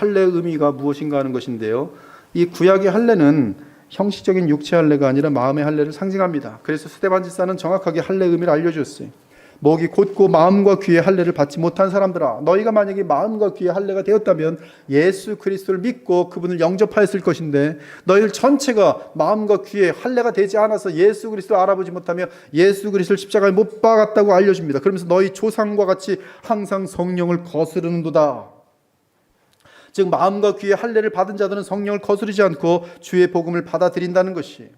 할례의 의미가 무엇인가 하는 것인데요. 이 구약의 할례는 형식적인 육체 할례가 아니라 마음의 할례를 상징합니다. 그래서 스데반 집사는 정확하게 할례의 의미를 알려주었어요. 목이 곧고 마음과 귀의 할례를 받지 못한 사람들아, 너희가 만약에 마음과 귀의 할례가 되었다면 예수 그리스도를 믿고 그분을 영접하였을 것인데, 너희들 전체가 마음과 귀의 할례가 되지 않아서 예수 그리스도를 알아보지 못하며 예수 그리스도를 십자가에 못 박았다고 알려줍니다. 그러면서 너희 조상과 같이 항상 성령을 거스르는도다. 즉 마음과 귀의 할례를 받은 자들은 성령을 거스르지 않고 주의 복음을 받아들인다는 것이에요.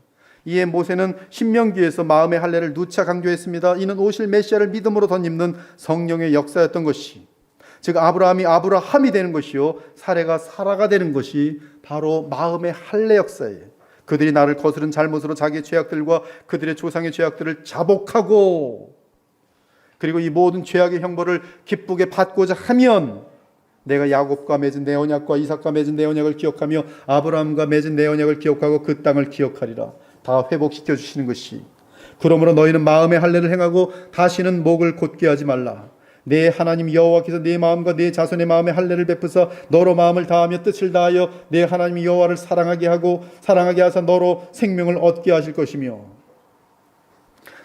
이에 모세는 신명기에서 마음의 할례를 누차 강조했습니다. 이는 오실 메시아를 믿음으로 덧입는 성령의 역사였던 것이, 즉 아브라함이 아브라함이 되는 것이요 사레가 사라가 되는 것이 바로 마음의 할례 역사예요. 그들이 나를 거스른 잘못으로 자기의 죄악들과 그들의 조상의 죄악들을 자복하고, 그리고 이 모든 죄악의 형벌을 기쁘게 받고자 하면 내가 야곱과 맺은 내 언약과 이삭과 맺은 내 언약을 기억하며 아브라함과 맺은 내 언약을 기억하고 그 땅을 기억하리라. 다 회복시켜 주시는 것이, 그러므로 너희는 마음의 할례를 행하고 다시는 목을 곧게 하지 말라. 내 하나님 여호와께서 내 마음과 내 자손의 마음에 할례를 베푸사 너로 마음을 다하며 뜻을 다하여 내 하나님 여호와를 사랑하게 하사 너로 생명을 얻게 하실 것이며,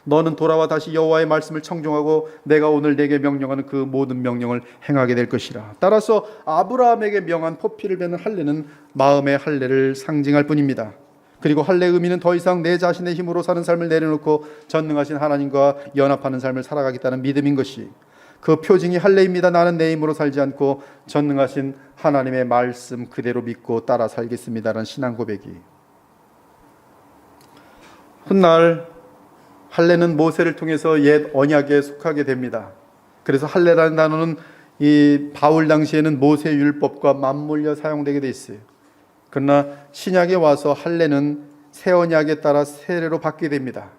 너는 돌아와 다시 여호와의 말씀을 청종하고 내가 오늘 내게 명령하는 그 모든 명령을 행하게 될 것이라. 따라서 아브라함에게 명한 포피를 베는 할례는 마음의 할례를 상징할 뿐입니다. 그리고 할례의 의미는 더 이상 내 자신의 힘으로 사는 삶을 내려놓고 전능하신 하나님과 연합하는 삶을 살아가겠다는 믿음인 것이, 그 표징이 할례입니다. 나는 내 힘으로 살지 않고 전능하신 하나님의 말씀 그대로 믿고 따라 살겠습니다라는 신앙 고백이, 훗날 할례는 모세를 통해서 옛 언약에 속하게 됩니다. 그래서 할례라는 단어는 이 바울 당시에는 모세 율법과 맞물려 사용되게 돼 있어요. 그러나 신약에 와서 할례는 새 언약에 따라 세례로 받게 됩니다.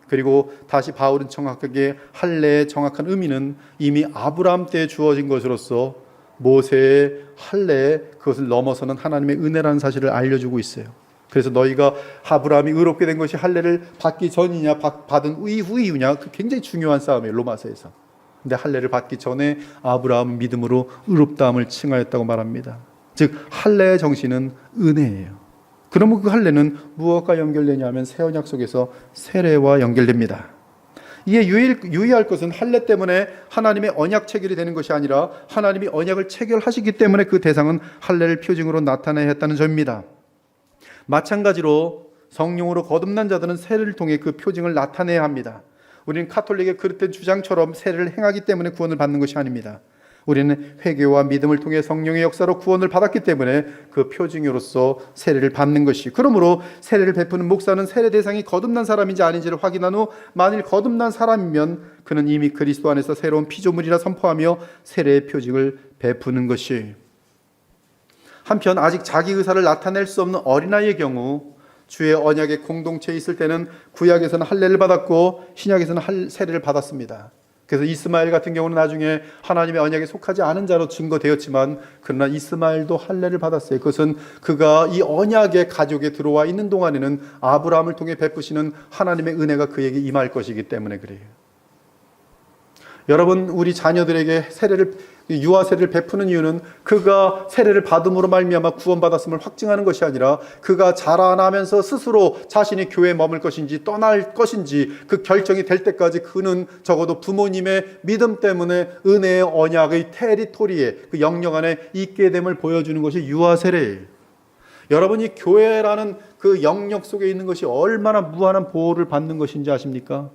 그리고 다시 바울은 정확하게 할례의 정확한 의미는 이미 아브라함 때에 주어진 것으로서 모세의 할례에 그것을 넘어서는 하나님의 은혜라는 사실을 알려주고 있어요. 그래서 너희가 아브라함이 의롭게 된 것이 할례를 받기 전이냐 받은 이후이냐, 그 굉장히 중요한 싸움이에요, 로마서에서. 근데 할례를 받기 전에 아브라함은 믿음으로 의롭다함을 칭하였다고 말합니다. 즉 할례의 정신은 은혜예요. 그러면 그 할례는 무엇과 연결되냐 하면 새 언약 속에서 세례와 연결됩니다. 이에 유의할 것은 할례 때문에 하나님의 언약 체결이 되는 것이 아니라 하나님이 언약을 체결하시기 때문에 그 대상은 할례를 표징으로 나타내야 했다는 점입니다. 마찬가지로 성령으로 거듭난 자들은 세례를 통해 그 표징을 나타내야 합니다. 우리는 카톨릭의 그릇된 주장처럼 세례를 행하기 때문에 구원을 받는 것이 아닙니다. 우리는 회개와 믿음을 통해 성령의 역사로 구원을 받았기 때문에 그 표징으로서 세례를 받는 것이, 그러므로 세례를 베푸는 목사는 세례 대상이 거듭난 사람인지 아닌지를 확인한 후 만일 거듭난 사람이면 그는 이미 그리스도 안에서 새로운 피조물이라 선포하며 세례의 표징을 베푸는 것이, 한편 아직 자기 의사를 나타낼 수 없는 어린아이의 경우 주의 언약의 공동체에 있을 때는 구약에서는 할례를 받았고 신약에서는 세례를 받았습니다. 그래서 이스마엘 같은 경우는 나중에 하나님의 언약에 속하지 않은 자로 증거되었지만, 그러나 이스마엘도 할례를 받았어요. 그것은 그가 이 언약의 가족에 들어와 있는 동안에는 아브라함을 통해 베푸시는 하나님의 은혜가 그에게 임할 것이기 때문에 그래요. 여러분, 우리 자녀들에게 유아 세례를 베푸는 이유는 그가 세례를 받음으로 말미암아 구원받았음을 확증하는 것이 아니라 그가 자라나면서 스스로 자신이 교회에 머물 것인지 떠날 것인지 그 결정이 될 때까지 그는 적어도 부모님의 믿음 때문에 은혜의 언약의 테리토리에, 그 영역 안에 있게 됨을 보여주는 것이 유아 세례예요. 여러분이 교회라는 그 영역 속에 있는 것이 얼마나 무한한 보호를 받는 것인지 아십니까?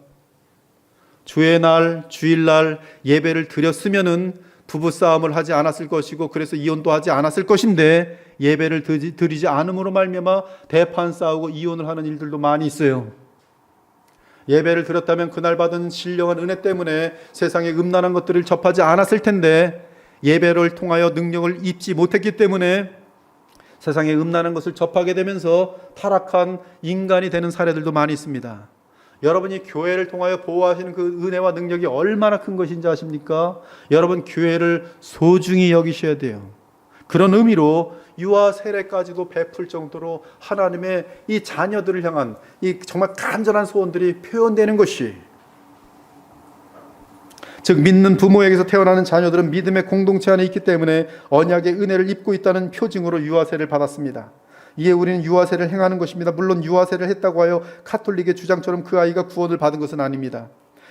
주의 날, 주일날 예배를 드렸으면은 부부싸움을 하지 않았을 것이고 그래서 이혼도 하지 않았을 것인데, 예배를 드리지 않음으로 말미암아 대판 싸우고 이혼을 하는 일들도 많이 있어요. 예배를 드렸다면 그날 받은 신령한 은혜 때문에 세상의 음란한 것들을 접하지 않았을 텐데, 예배를 통하여 능력을 입지 못했기 때문에 세상의 음란한 것을 접하게 되면서 타락한 인간이 되는 사례들도 많이 있습니다. 여러분이 교회를 통하여 보호하시는 그 은혜와 능력이 얼마나 큰 것인지 아십니까? 여러분, 교회를 소중히 여기셔야 돼요. 그런 의미로 유아 세례까지도 베풀 정도로 하나님의 이 자녀들을 향한 이 정말 간절한 소원들이 표현되는 것이, 즉 믿는 부모에게서 태어나는 자녀들은 믿음의 공동체 안에 있기 때문에 언약의 은혜를 입고 있다는 표징으로 유아세를 받았습니다. 이에 우리는 유아세를 행하는 것입니다. 물론 유아세를 했다고 하여 가톨릭의 주장처럼 그 아이가 구원을 받은 것은 아닙니다.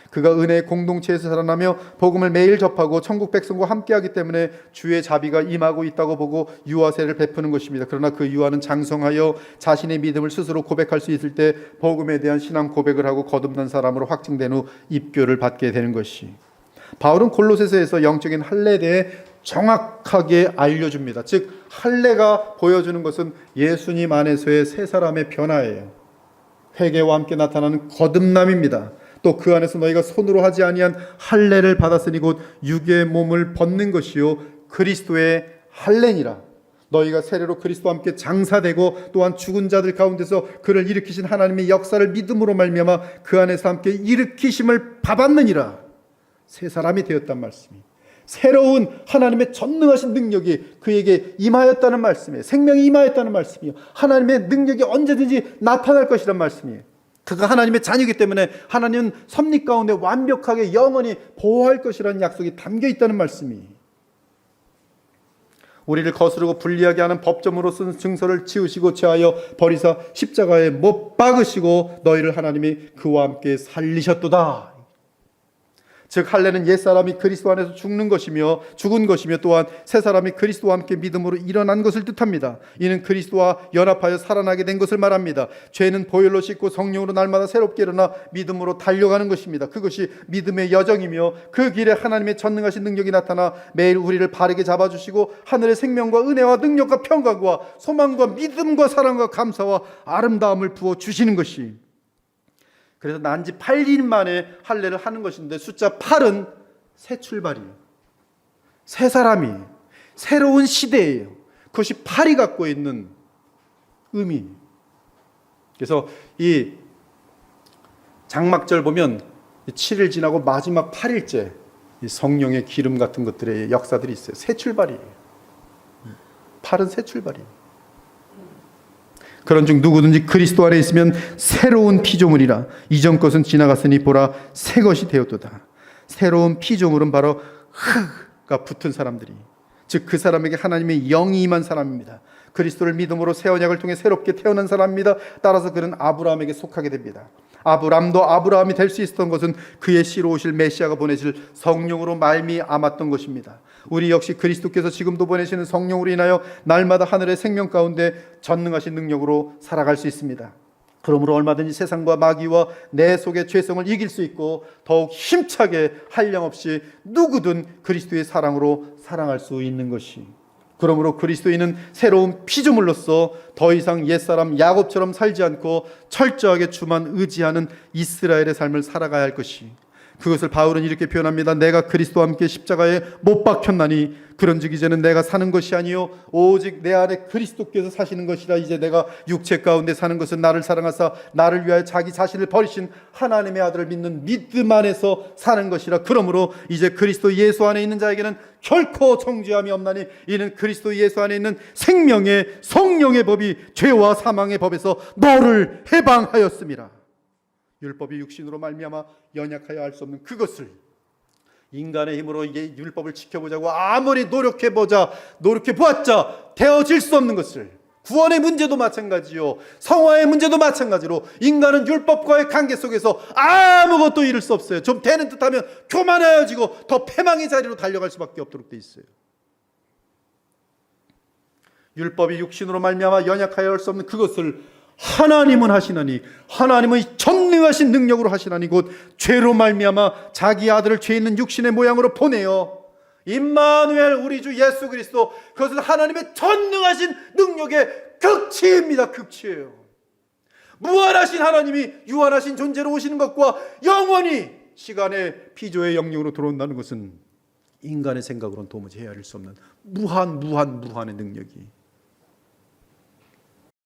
그가 은혜의 공동체에서 자라나며 복음을 매일 접하고 천국 백성과 함께하기 때문에 주의 자비가 임하고 있다고 보고 유아세를 베푸는 것입니다. 그러나 그 유아는 장성하여 자신의 믿음을 스스로 고백할 수 있을 때 복음에 대한 신앙 고백을 하고 거듭난 사람으로 확증된 후 입교를 받게 되는 것이, 바울은 골로새서에서 영적인 할례에 대해 정확하게 알려줍니다. 즉 할례가 보여주는 것은 예수님 안에서의 새 사람의 변화예요. 회개와 함께 나타나는 거듭남입니다. 또 그 안에서 너희가 손으로 하지 아니한 할례를 받았으니 곧 육의 몸을 벗는 것이요 그리스도의 할례니라. 너희가 세례로 그리스도와 함께 장사되고 또한 죽은 자들 가운데서 그를 일으키신 하나님의 역사를 믿음으로 말미암아 그 안에서 함께 일으키심을 받았느니라. 새 사람이 되었단 말씀이, 새로운 하나님의 전능하신 능력이 그에게 임하였다는 말씀이에요. 생명이 임하였다는 말씀이에요. 하나님의 능력이 언제든지 나타날 것이란 말씀이에요. 그가 하나님의 자녀이기 때문에 하나님은 섭리 가운데 완벽하게 영원히 보호할 것이라는 약속이 담겨 있다는 말씀이, 우리를 거스르고 불리하게 하는 법점으로 쓴 증서를 치우시고 제하여 버리사 십자가에 못 박으시고 너희를 하나님이 그와 함께 살리셨도다. 즉 할례는 옛사람이 그리스도 안에서 죽은 것이며 또한 새사람이 그리스도와 함께 믿음으로 일어난 것을 뜻합니다. 이는 그리스도와 연합하여 살아나게 된 것을 말합니다. 죄는 보혈로 씻고 성령으로 날마다 새롭게 일어나 믿음으로 달려가는 것입니다. 그것이 믿음의 여정이며 그 길에 하나님의 전능하신 능력이 나타나 매일 우리를 바르게 잡아주시고 하늘의 생명과 은혜와 능력과 평강과 소망과 믿음과 사랑과 감사와 아름다움을 부어주시는 것이, 그래서 난지 8일 만에 할례를 하는 것인데 숫자 8은 새 출발이에요. 새 사람이, 새로운 시대예요. 그것이 8이 갖고 있는 의미. 그래서 이 장막절 보면 7일 지나고 마지막 8일째 이 성령의 기름 같은 것들의 역사들이 있어요. 새 출발이에요. 8은 새 출발이에요. 그런 중 누구든지 그리스도 안에 있으면 새로운 피조물이라. 이전 것은 지나갔으니 보라 새 것이 되었도다. 새로운 피조물은 바로 흑가 붙은 사람들이, 즉 그 사람에게 하나님의 영이 임한 사람입니다. 그리스도를 믿음으로 새 언약을 통해 새롭게 태어난 사람입니다. 따라서 그는 아브라함에게 속하게 됩니다. 아브람도 아브라함이 될 수 있었던 것은 그의 씨로 오실 메시아가 보내실 성령으로 말미암았던 것입니다. 우리 역시 그리스도께서 지금도 보내시는 성령으로 인하여 날마다 하늘의 생명 가운데 전능하신 능력으로 살아갈 수 있습니다. 그러므로 얼마든지 세상과 마귀와 내 속의 죄성을 이길 수 있고 더욱 힘차게 한량없이 누구든 그리스도의 사랑으로 사랑할 수 있는 것이, 그러므로 그리스도인은 새로운 피조물로서 더 이상 옛사람 야곱처럼 살지 않고 철저하게 주만 의지하는 이스라엘의 삶을 살아가야 할 것이, 그것을 바울은 이렇게 표현합니다. 내가 그리스도와 함께 십자가에 못 박혔나니 그런즉 이제는 내가 사는 것이 아니요 오직 내 안에 그리스도께서 사시는 것이라. 이제 내가 육체 가운데 사는 것은 나를 사랑하사 나를 위하여 자기 자신을 버리신 하나님의 아들을 믿는 믿음 안에서 사는 것이라. 그러므로 이제 그리스도 예수 안에 있는 자에게는 결코 정죄함이 없나니 이는 그리스도 예수 안에 있는 생명의 성령의 법이 죄와 사망의 법에서 너를 해방하였음이라. 율법이 육신으로 말미암아 연약하여 할 수 없는 그것을 인간의 힘으로 이게 율법을 지켜보자고 아무리 노력해보았자 되어질 수 없는 것을, 구원의 문제도 마찬가지요, 성화의 문제도 마찬가지로 인간은 율법과의 관계 속에서 아무것도 이룰 수 없어요. 좀 되는 듯하면 교만해지고 더 패망의 자리로 달려갈 수밖에 없도록 돼 있어요. 율법이 육신으로 말미암아 연약하여 할 수 없는 그것을 하나님은 하시나니, 하나님의 전능하신 능력으로 하시나니 곧 죄로 말미암아 자기 아들을 죄 있는 육신의 모양으로 보내어 임마누엘 우리 주 예수 그리스도, 그것은 하나님의 전능하신 능력의 극치입니다. 극치예요. 무한하신 하나님이 유한하신 존재로 오시는 것과 영원히 시간의 피조의 영역으로 들어온다는 것은 인간의 생각으로는 도무지 헤아릴 수 없는 무한의 능력이